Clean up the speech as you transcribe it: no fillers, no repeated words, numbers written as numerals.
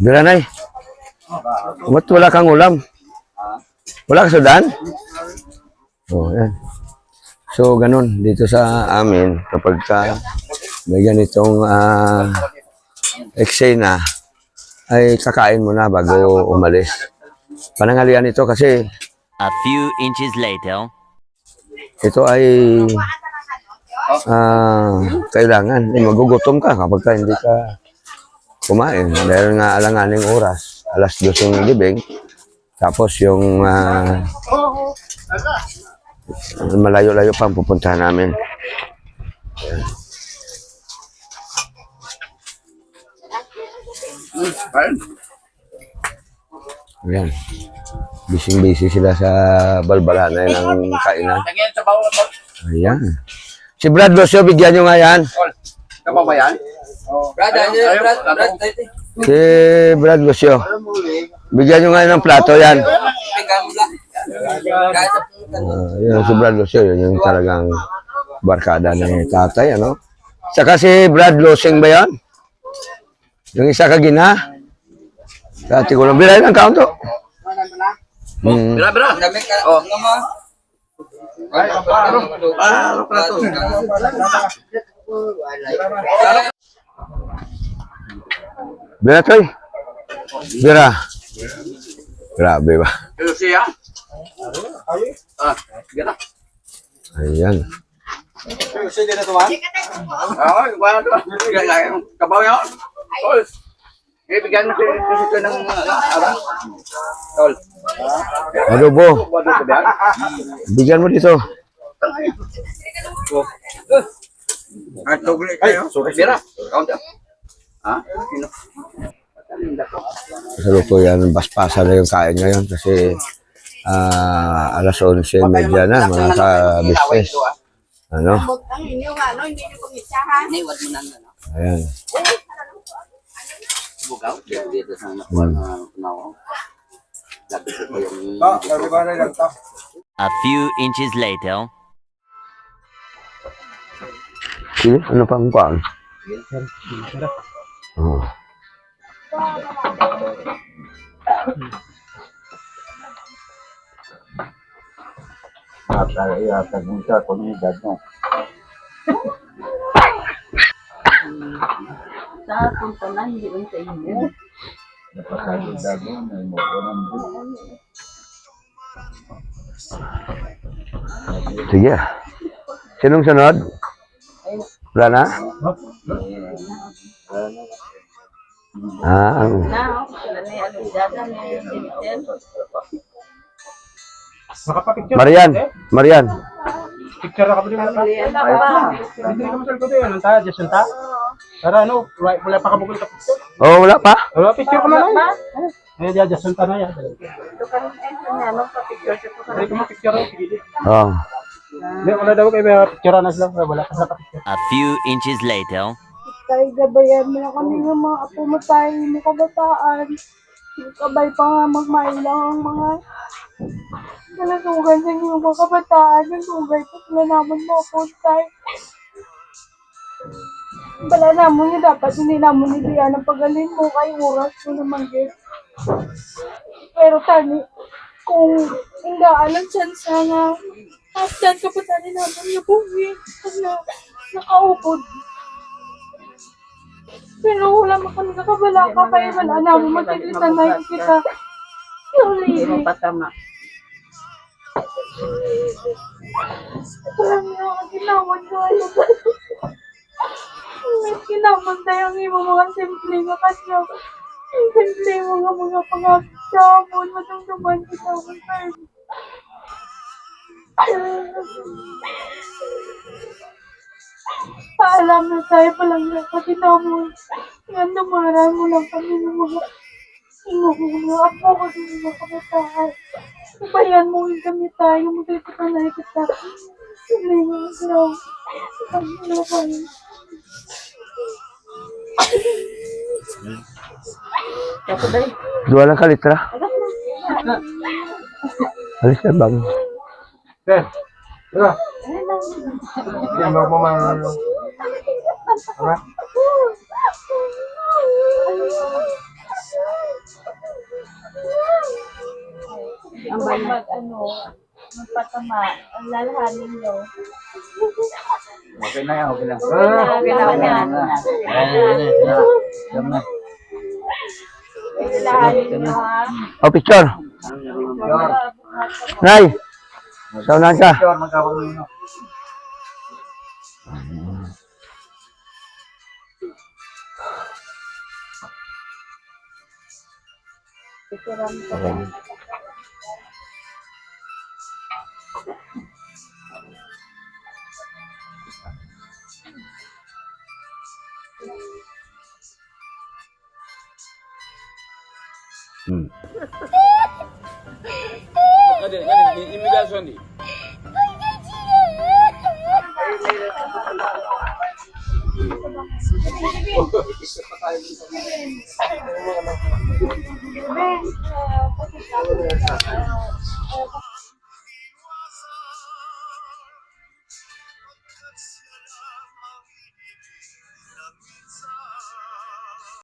Biranay. Ba't wala kang ulam? Wala ka sudan? Oh, yan. So, ganun. Dito sa amin, kapag may ganitong eksena, ay kakain mo na bago umalis. Panangalian ito kasi a few inches later. Ito ay kailangan. Magugutom ka kapag ka hindi ka kumain. Dahil nga alanganing oras. Alas 2 ng gibing. Tapos yung malayo-layo pang pupuntahan namin. Ayan. Bising-busy sila sa balbalanay ng kainan. Ayan. Si Brad Lucio, bigyan nyo nga yan. Kapaw ba yan? Brad. Si Brad Lucio. Bigyan nyo nga ng plato yan. Yun si Brad Lucio, yun yung talagang barkada ni tatay, ano? Saka si Brad Lucing ba yan? Yung isa kagina? Dati ko lang. Bilay ng kaunto. Bira. Oh. Bira, Toy. Bira. Grabe ba? Siya? Bira. Ayan. Kapaw yan? Ibigyan mo ito ng tol. Adobo. Bigyan mo dito. At tugli kayo. Bira. Ha? Sa luto yan, baspasa na yung kain ngayon kasi alas 11:30 na mga ka-business. Ano? Ayan. A few inches later. Sige, ano pa ang kuhaan? Oh. Sa puntanan, hindi ba sa inyo? Sige. Sinong sunod? Wala na? Na, sila na yung dada na yung Marian. Picture ako din mo. Hindi ko masal ko din. Anong tayo? Jason ta? Tara, ano? Wala pa kabukul ka picture? Oh, wala pa? Wala picture ko na lang. Ayan, diya, Jason ta na yan. ito ka rin anong pa-picture siya po Hindi ko ma-picture ako. Sige, di. Oh. Hindi, wala daw kayo. May picture na sila. Wala pa sa picture. A few inches later. Tayo gabayan mo na kami ng mga apo mo tayo mo kabataan. Kabay pa nga magmain lang ang mga nalasugan sa inyo mga kabataan. Nalugay pa sila naman mga po tayo. Bala naman yun, dapat hindi naman niliyan ang pagalin mo kay oras mo naman din. Pero tani, kung hindi alam dyan sa nga, dyan kabataan naman niya po kasi nakaupod. Pero wala mo kami nakabala ka kaya wala na mo magkikita na kita. Hindi mo patama. Wala mo ang ginawan ko. May ginawan tayo ang imo mga simple nga kasi simple mga pangakasabon matungtuman ko sa mga paalam na tayo palang nakatinaw mo. Yan, dumarang mo lang kami ng mga inuhula. Ako kasi mga kabataan. Ibayan mo yung kami tayo. Magkita na kita. Hindi mo daw. Ano ba yun? Dua lang kalitra. Alis ka bang? Okay. Tara. Yan mo mga... magpatama, ang lalahanin niyo. Okay na yan, okay na. Okay lang yan. Lalahanin niyo, ha? O, picture. Nay, saunahan ka.